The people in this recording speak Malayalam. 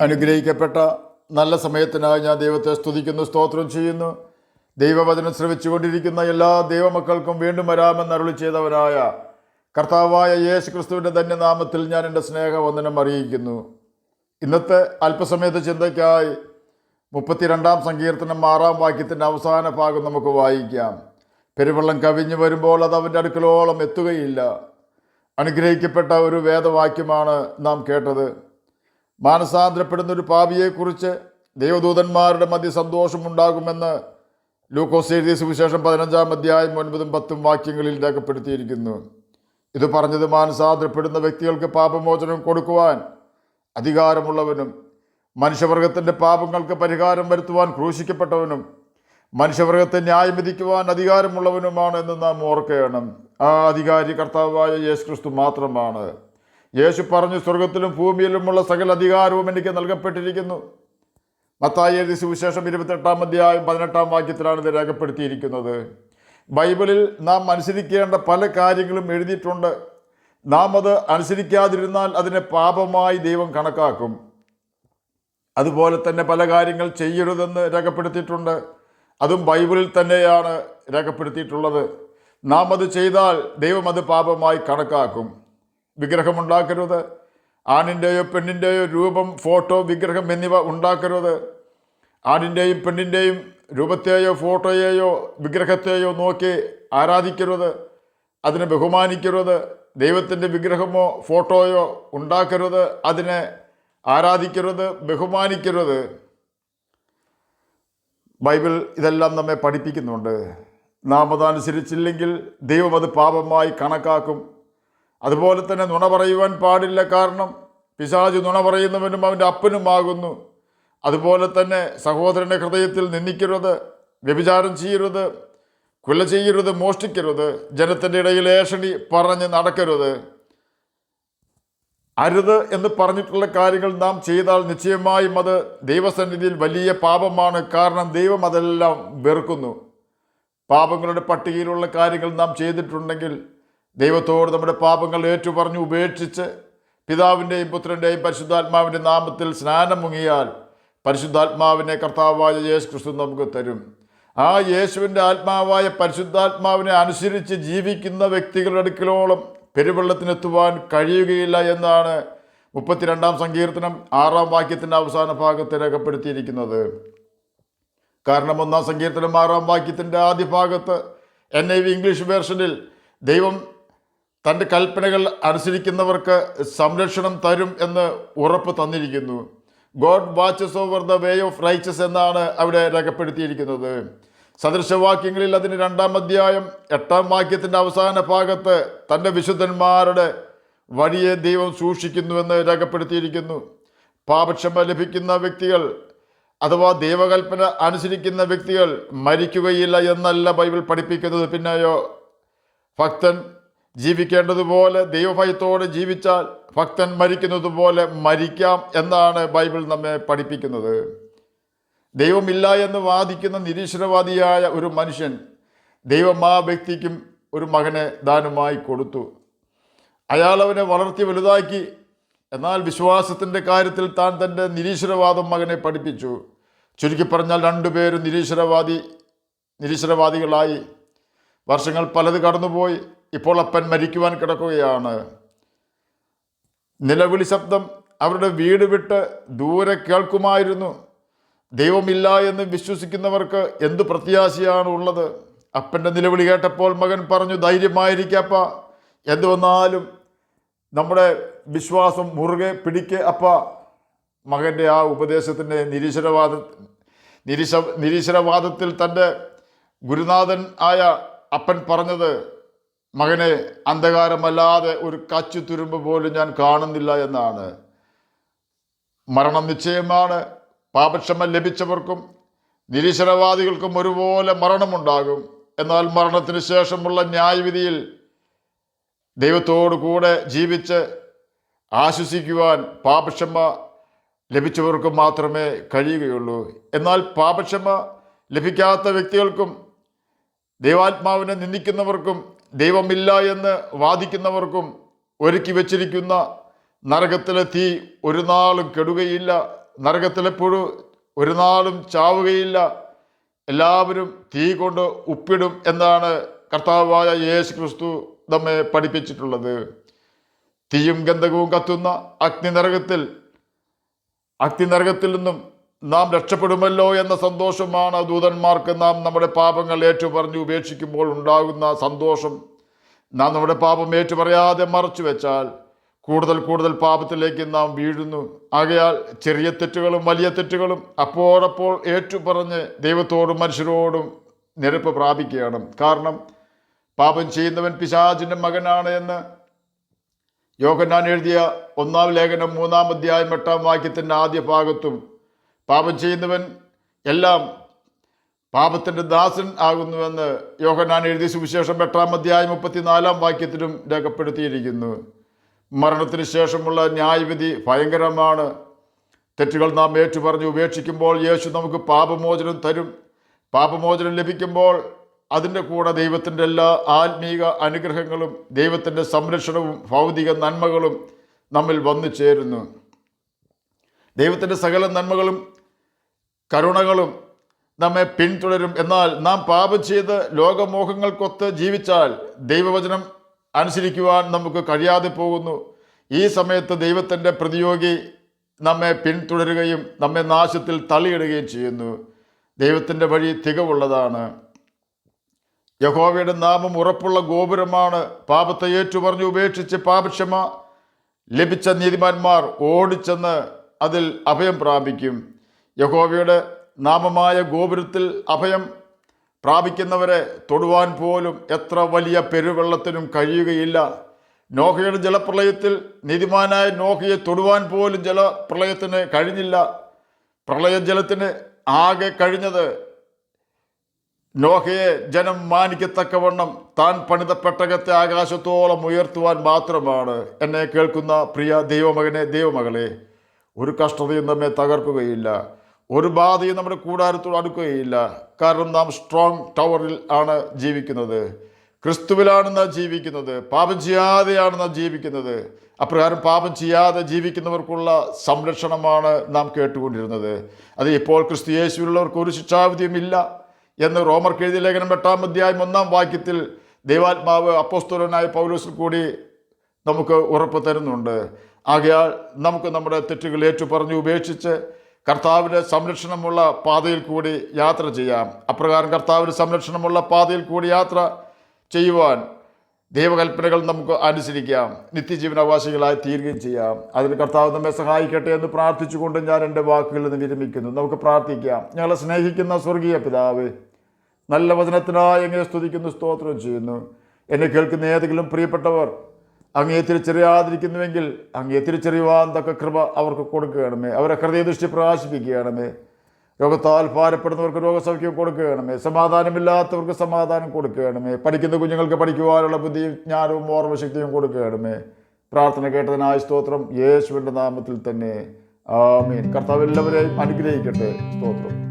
അനുഗ്രഹിക്കപ്പെട്ട നല്ല സമയത്തിനായി ഞാൻ ദൈവത്തെ സ്തുതിക്കുന്നു, സ്തോത്രം ചെയ്യുന്നു. ദൈവവചനം ശ്രവിച്ചുകൊണ്ടിരിക്കുന്ന എല്ലാ ദൈവമക്കൾക്കും വീണ്ടും വരാമെന്ന് അരുളി ചെയ്തവനായ കർത്താവായ യേശു ക്രിസ്തുവിൻ്റെ ധന്യനാമത്തിൽ ഞാൻ എൻ്റെ സ്നേഹവന്ദനം അറിയിക്കുന്നു. ഇന്നത്തെ അല്പസമയത്ത് ചിന്തയ്ക്കായി 32-ാം സങ്കീർത്തനം 6-ാം വാക്യത്തിൻ്റെ അവസാന ഭാഗം നമുക്ക് വായിക്കാം. പെരുവെള്ളം കവിഞ്ഞു വരുമ്പോൾ അത് അവൻ്റെ അടുക്കലോളം എത്തുകയില്ല. അനുഗ്രഹിക്കപ്പെട്ട ഒരു വേദവാക്യമാണ് നാം കേട്ടത്. മാനസാന്തരപ്പെടുന്നൊരു പാപിയെക്കുറിച്ച് ദൈവദൂതന്മാരുടെ മധ്യ സന്തോഷമുണ്ടാകുമെന്ന് ലൂക്കോസ് എഴുതിയ സുവിശേഷം 15-ാം അധ്യായം 9-ഉം 10-ഉം വാക്യങ്ങളിൽ രേഖപ്പെടുത്തിയിരിക്കുന്നു. ഇത് പറഞ്ഞത് മാനസാന്തരപ്പെടുന്ന വ്യക്തികൾക്ക് പാപമോചനം കൊടുക്കുവാൻ അധികാരമുള്ളവനും മനുഷ്യവർഗത്തിൻ്റെ പാപങ്ങൾക്ക് പരിഹാരം വരുത്തുവാൻ ക്രൂശിക്കപ്പെട്ടവനും മനുഷ്യവർഗത്തെ ന്യായം വിധിക്കുവാൻ അധികാരമുള്ളവനുമാണ് എന്ന് നാം ഓർക്കണം. ആ അധികാരി കർത്താവായ യേശു ക്രിസ്തു മാത്രമാണ്. യേശു പറഞ്ഞു, സ്വർഗത്തിലും ഭൂമിയിലുമുള്ള സകല അധികാരവും എനിക്ക് നൽകപ്പെട്ടിരിക്കുന്നു. മത്തായി എഴുതിയ സുവിശേഷം 28-ാം അധ്യായം 18-ാം വാക്യത്തിലാണ് ഇത് രേഖപ്പെടുത്തിയിരിക്കുന്നത്. ബൈബിളിൽ നാം അനുസരിക്കേണ്ട പല കാര്യങ്ങളും എഴുതിയിട്ടുണ്ട്. നാം അത് അനുസരിക്കാതിരുന്നാൽ അതിനെ പാപമായി ദൈവം കണക്കാക്കും. അതുപോലെ തന്നെ പല കാര്യങ്ങൾ ചെയ്യരുതെന്ന് രേഖപ്പെടുത്തിയിട്ടുണ്ട്. അതും ബൈബിളിൽ തന്നെയാണ് രേഖപ്പെടുത്തിയിട്ടുള്ളത്. നാം അത് ചെയ്താൽ ദൈവം അത് പാപമായി കണക്കാക്കും. വിഗ്രഹമുണ്ടാക്കരുത്. ആണിൻ്റെയോ പെണ്ണിൻ്റെയോ രൂപം, ഫോട്ടോ, വിഗ്രഹം എന്നിവ ഉണ്ടാക്കരുത്. ആണിൻ്റെയും പെണ്ണിൻ്റെയും രൂപത്തെയോ ഫോട്ടോയെയോ വിഗ്രഹത്തെയോ നോക്കി ആരാധിക്കരുത്. അതിനെ ബഹുമാനിക്കരുത്. ദൈവത്തിൻ്റെ വിഗ്രഹമോ ഫോട്ടോയോ ഉണ്ടാക്കരുത്. അതിനെ ആരാധിക്കരുത്, ബഹുമാനിക്കരുത്. ബൈബിൾ ഇതെല്ലാം നമ്മെ പഠിപ്പിക്കുന്നുണ്ട്. നാം അതനുസരിച്ചില്ലെങ്കിൽ ദൈവം അത് പാപമായി കണക്കാക്കും. അതുപോലെ തന്നെ നുണ പറയുവാൻ പാടില്ല. കാരണം പിശാച് നുണ പറയുന്നവനും അവൻ്റെ അപ്പനുമാകുന്നു. അതുപോലെ തന്നെ സഹോദരൻ്റെ ഹൃദയത്തിൽ നിന്ദിക്കരുത്, വ്യഭിചാരം ചെയ്യരുത്, കൊല ചെയ്യരുത്, മോഷ്ടിക്കരുത്, ജനത്തിൻ്റെ ഇടയിൽ ഏഷണി പറഞ്ഞ് നടക്കരുത്. അരുത് എന്ന് പറഞ്ഞിട്ടുള്ള കാര്യങ്ങൾ നാം ചെയ്താൽ നിശ്ചയമായും അത് ദൈവസന്നിധിയിൽ വലിയ പാപമാണ്. കാരണം ദൈവം അതെല്ലാം വെറുക്കുന്നു. പാപങ്ങളുടെ പട്ടികയിലുള്ള കാര്യങ്ങൾ നാം ചെയ്തിട്ടുണ്ടെങ്കിൽ ദൈവത്തോട് നമ്മുടെ പാപങ്ങൾ ഏറ്റുപറഞ്ഞ് ഉപേക്ഷിച്ച് പിതാവിൻ്റെയും പുത്രൻ്റെയും പരിശുദ്ധാത്മാവിൻ്റെ നാമത്തിൽ സ്നാനം മുങ്ങിയാൽ പരിശുദ്ധാത്മാവിനെ കർത്താവായ യേശു ക്രിസ്തു നമുക്ക് തരും. ആ യേശുവിൻ്റെ ആത്മാവായ പരിശുദ്ധാത്മാവിനെ അനുസരിച്ച് ജീവിക്കുന്ന വ്യക്തികളുടെ അടുക്കലോളം പെരുവെള്ളത്തിനെത്തുവാൻ കഴിയുകയില്ല എന്നാണ് 32-ാം സങ്കീർത്തനം 6-ാം വാക്യത്തിൻ്റെ അവസാന ഭാഗത്ത് രേഖപ്പെടുത്തിയിരിക്കുന്നത്. കാരണം 1-ാം സങ്കീർത്തനം 6-ാം വാക്യത്തിൻ്റെ ആദ്യ ഭാഗത്ത് NIV ഇംഗ്ലീഷ് വേർഷനിൽ ദൈവം തൻ്റെ കൽപ്പനകൾ അനുസരിക്കുന്നവർക്ക് സംരക്ഷണം തരും എന്ന് ഉറപ്പ് തന്നിരിക്കുന്നു. God watches over the way of righteous എന്നാണ് അവിടെ രേഖപ്പെടുത്തിയിരിക്കുന്നത്. സദൃശവാക്യങ്ങളിൽ അതിന് 2-ാം അധ്യായം 8-ാം വാക്യത്തിൻ്റെ അവസാന ഭാഗത്ത് തൻ്റെ വിശുദ്ധന്മാരുടെ വഴിയെ ദൈവം സൂക്ഷിക്കുന്നുവെന്ന് രേഖപ്പെടുത്തിയിരിക്കുന്നു. പാപക്ഷമ ലഭിക്കുന്ന വ്യക്തികൾ അഥവാ ദൈവകൽപ്പന അനുസരിക്കുന്ന വ്യക്തികൾ മരിക്കുകയില്ല എന്നല്ല ബൈബിൾ പഠിപ്പിക്കുന്നത്. പിന്നെയോ ഭക്തൻ ജീവിക്കേണ്ടതുപോലെ ദൈവഭയത്തോടെ ജീവിച്ചാൽ ഭക്തൻ മരിക്കുന്നത് പോലെ മരിക്കാം എന്നാണ് ബൈബിൾ നമ്മെ പഠിപ്പിക്കുന്നത്. ദൈവമില്ല എന്ന് വാദിക്കുന്ന നിരീശ്വരവാദിയായ ഒരു മനുഷ്യൻ ദൈവം ആ വ്യക്തിക്കും ഒരു മകനെ ദാനമായി കൊടുത്തു. അയാൾ അവനെ വളർത്തി വലുതാക്കി. എന്നാൽ വിശ്വാസത്തിൻ്റെ കാര്യത്തിൽ താൻ തൻ്റെ നിരീശ്വരവാദം മകനെ പഠിപ്പിച്ചു. ചുരുക്കി പറഞ്ഞാൽ രണ്ടുപേരും നിരീശ്വരവാദികളായി. വർഷങ്ങൾ പലത് കടന്നുപോയി. ഇപ്പോൾ അപ്പൻ മരിക്കുവാൻ കിടക്കുകയാണ്. നിലവിളി ശബ്ദം അവരുടെ വീട് വിട്ട് ദൂരെ കേൾക്കുമായിരുന്നു. ദൈവമില്ല എന്ന് വിശ്വസിക്കുന്നവർക്ക് എന്തു പ്രത്യാശയാണ് ഉള്ളത്? അപ്പൻ്റെ നിലവിളി കേട്ടപ്പോൾ മകൻ പറഞ്ഞു, ധൈര്യമായിരിക്കപ്പ, എന്തു വന്നാലും നമ്മുടെ വിശ്വാസം മുറുകെ പിടിക്ക് അപ്പ. മകൻ്റെ ആ ഉപദേശത്തിൻ്റെ നിരീശ്വരവാദത്തിൽ തൻ്റെ ഗുരുനാഥൻ ആയ അപ്പൻ പറഞ്ഞത്, മകനെ, അന്ധകാരമല്ലാതെ ഒരു കച്ചു തുരുമ്പ് പോലും ഞാൻ കാണുന്നില്ല എന്നാണ്. മരണം നിശ്ചയമാണ്. പാപക്ഷമ ലഭിച്ചവർക്കും നിരീശ്വരവാദികൾക്കും ഒരുപോലെ മരണമുണ്ടാകും. എന്നാൽ മരണത്തിന് ശേഷമുള്ള ന്യായവിധിയിൽ ദൈവത്തോടു കൂടെ ജീവിച്ച് ആശ്വസിക്കുവാൻ പാപക്ഷമ ലഭിച്ചവർക്ക് മാത്രമേ കഴിയുകയുള്ളൂ. എന്നാൽ പാപക്ഷമ ലഭിക്കാത്ത വ്യക്തികൾക്കും ദൈവാത്മാവിനെ നിന്ദിക്കുന്നവർക്കും ദൈവമില്ല എന്ന് വാദിക്കുന്നവർക്കും ഒരുക്കി വച്ചിരിക്കുന്ന നരകത്തിലെ തീ ഒരു നാളും കെടുകയില്ല. നരകത്തിലെ പുഴു ഒരു നാളും ചാവുകയില്ല, എല്ലാവരും തീ കൊണ്ട് ഉപ്പിടും എന്നാണ് കർത്താവായ യേശു ക്രിസ്തു നമ്മെ പഠിപ്പിച്ചിട്ടുള്ളത്. തീയും ഗന്ധകവും കത്തുന്ന അഗ്നിനരകത്തിൽ നിന്നും നാം രക്ഷപ്പെടുമല്ലോ എന്ന സന്തോഷമാണ് ദൂതന്മാർക്ക് നാം നമ്മുടെ പാപങ്ങൾ ഏറ്റുപറഞ്ഞ് ഉപേക്ഷിക്കുമ്പോൾ ഉണ്ടാകുന്ന സന്തോഷം. നാം നമ്മുടെ പാപം ഏറ്റുപറയാതെ മറച്ചു വെച്ചാൽ കൂടുതൽ കൂടുതൽ പാപത്തിലേക്ക് നാം വീഴുന്നു. ആകയാൽ ചെറിയ തെറ്റുകളും വലിയ തെറ്റുകളും അപ്പോഴപ്പോൾ ഏറ്റുപറഞ്ഞ് ദൈവത്തോടും മനുഷ്യരോടും നിരപ്പ് പ്രാപിക്കുകയാണ്. കാരണം പാപം ചെയ്യുന്നവൻ പിശാചിൻ്റെ മകനാണ് എന്ന് യോഹന്നാൻ എഴുതിയ 1-ാം ലേഖനം 3-ാം അധ്യായം 8-ാം വാക്യത്തിൻ്റെ ആദ്യ ഭാഗത്തും പാപം ചെയ്യുന്നവൻ എല്ലാം പാപത്തിൻ്റെ ദാസൻ ആകുന്നുവെന്ന് യോഹന്നാൻ എഴുതിയ സുവിശേഷം 8-ാം അധ്യായം 34-ാം വാക്യത്തിലും രേഖപ്പെടുത്തിയിരിക്കുന്നു. മരണത്തിന് ശേഷമുള്ള ന്യായവിധി ഭയങ്കരമാണ്. തെറ്റുകൾ നാം ഏറ്റുപറഞ്ഞ് ഉപേക്ഷിക്കുമ്പോൾ യേശു നമുക്ക് പാപമോചനം തരും. പാപമോചനം ലഭിക്കുമ്പോൾ അതിൻ്റെ കൂടെ ദൈവത്തിൻ്റെ എല്ലാ ആത്മീക അനുഗ്രഹങ്ങളും ദൈവത്തിൻ്റെ സംരക്ഷണവും ഭൗതിക നന്മകളും നമ്മിൽ വന്നു ചേരുന്നു. ദൈവത്തിൻ്റെ സകല നന്മകളും കരുണകളും നമ്മെ പിന്തുടരും. എന്നാൽ നാം പാപം ചെയ്ത് ലോകമോഹങ്ങൾക്കൊത്ത് ജീവിച്ചാൽ ദൈവവചനം അനുസരിക്കുവാൻ നമുക്ക് കഴിയാതെ പോകുന്നു. ഈ സമയത്ത് ദൈവത്തിൻ്റെ പ്രതിയോഗി നമ്മെ പിന്തുടരുകയും നമ്മെ നാശത്തിൽ തള്ളിയിടുകയും ചെയ്യുന്നു. ദൈവത്തിൻ്റെ വഴി തികവുള്ളതാണ്. യഹോവയുടെ നാമം ഉറപ്പുള്ള ഗോപുരമാണ്. പാപത്തെ ഏറ്റുപറഞ്ഞ് ഉപേക്ഷിച്ച് പാപക്ഷമ ലഭിച്ച നീതിമാന്മാർ ഓടിച്ചെന്ന് അതിൽ അഭയം പ്രാപിക്കും. യഹോവയുടെ നാമമായ ഗോപുരത്തിൽ അഭയം പ്രാപിക്കുന്നവരെ തൊടുവാൻ പോലും എത്ര വലിയ പെരുവെള്ളത്തിനും കഴിയുകയില്ല. നോഹയുടെ ജലപ്രളയത്തിൽ നീതിമാനായ നോഹയെ തൊടുവാൻ പോലും ജലപ്രളയത്തിന് കഴിഞ്ഞില്ല. പ്രളയജലത്തിന് ആകെ കഴിഞ്ഞത് നോഹയെ ജനം മാനിക്കത്തക്കവണ്ണം താൻ പണിത പെട്ടകത്തെ ആകാശത്തോളം ഉയർത്തുവാൻ മാത്രമാണ്. എന്നെ കേൾക്കുന്ന പ്രിയ ദൈവമകനെ, ദൈവമകളെ, ഒരു കഷ്ടതയും നമ്മെ തകർക്കുകയില്ല, ഒരു ബാധയും നമ്മുടെ കൂടാരത്തോട് അടുക്കുകയില്ല. കാരണം നാം സ്ട്രോങ് ടവറിൽ ആണ് ജീവിക്കുന്നത്, ക്രിസ്തുവിലാണ് നാം ജീവിക്കുന്നത്, പാപം ചെയ്യാതെയാണ് നാം ജീവിക്കുന്നത്. അപ്രകാരം പാപം ചെയ്യാതെ ജീവിക്കുന്നവർക്കുള്ള സംരക്ഷണമാണ് നാം കേട്ടുകൊണ്ടിരുന്നത്. അത് ഇപ്പോൾ ക്രിസ്തു യേശുവിലുള്ളവർക്ക് ഒരു ശിക്ഷാവിധിയും ഇല്ല എന്ന് റോമർക്ക് എഴുതിയ ലേഖനം 8-ാം അധ്യായം 1-ാം വാക്യത്തിൽ ദൈവാത്മാവ് അപ്പോസ്തലനായ പൗലോസിൽ കൂടി നമുക്ക് ഉറപ്പ് തരുന്നുണ്ട്. ആകയാൽ നമുക്ക് നമ്മുടെ തെറ്റുകൾ ഏറ്റുപറഞ്ഞ് ഉപേക്ഷിച്ച് കർത്താവിൻ്റെ സംരക്ഷണമുള്ള പാതയിൽ കൂടി യാത്ര ചെയ്യാം. അപ്രകാരം കർത്താവിൻ്റെ സംരക്ഷണമുള്ള പാതയിൽ കൂടി യാത്ര ചെയ്യുവാൻ ദൈവകൽപ്പനകൾ നമുക്ക് അനുസരിക്കാം, നിത്യജീവനാവകാശികളായി തീരുകയും ചെയ്യാം. അതിന് കർത്താവ് നമ്മെ സഹായിക്കട്ടെ എന്ന് പ്രാർത്ഥിച്ചുകൊണ്ട് ഞാൻ എൻ്റെ വാക്കുകളിൽ നിന്ന് വിരമിക്കുന്നു. നമുക്ക് പ്രാർത്ഥിക്കാം. ഞങ്ങളെ സ്നേഹിക്കുന്ന സ്വർഗീയ പിതാവേ, നല്ല വചനത്തിനായി അങ്ങയെ സ്തുതിക്കുന്നു, സ്തോത്രം ചെയ്യുന്നു. എന്നെ കേൾക്കുന്ന ഏതെങ്കിലും പ്രിയപ്പെട്ടവർ അങ്ങയെ തിരിച്ചറിയാതിരിക്കുന്നുവെങ്കിൽ അങ്ങയെ തിരിച്ചറിയുവാൻ തക്ക കൃപ അവർക്ക് കൊടുക്കുകയാണമേ. അവരെ ഹൃദയദൃഷ്ടി പ്രകാശിപ്പിക്കുകയാണമേ. രോഗത്താൽ ഭാരപ്പെടുന്നവർക്ക് രോഗസൗഖ്യം കൊടുക്കുകയാണമേ. സമാധാനമില്ലാത്തവർക്ക് സമാധാനം കൊടുക്കുകയാണമേ. പഠിക്കുന്ന കുഞ്ഞുങ്ങൾക്ക് പഠിക്കുവാനുള്ള ബുദ്ധിയും ജ്ഞാനവും ഓർമ്മശക്തിയും കൊടുക്കുകയാണമേ. പ്രാർത്ഥന കേട്ടതിനായി സ്തോത്രം, യേശുവിൻ്റെ നാമത്തിൽ തന്നെ ആമേൻ. കർത്താവ് എല്ലാവരെയും അനുഗ്രഹിക്കട്ടെ. സ്തോത്രം.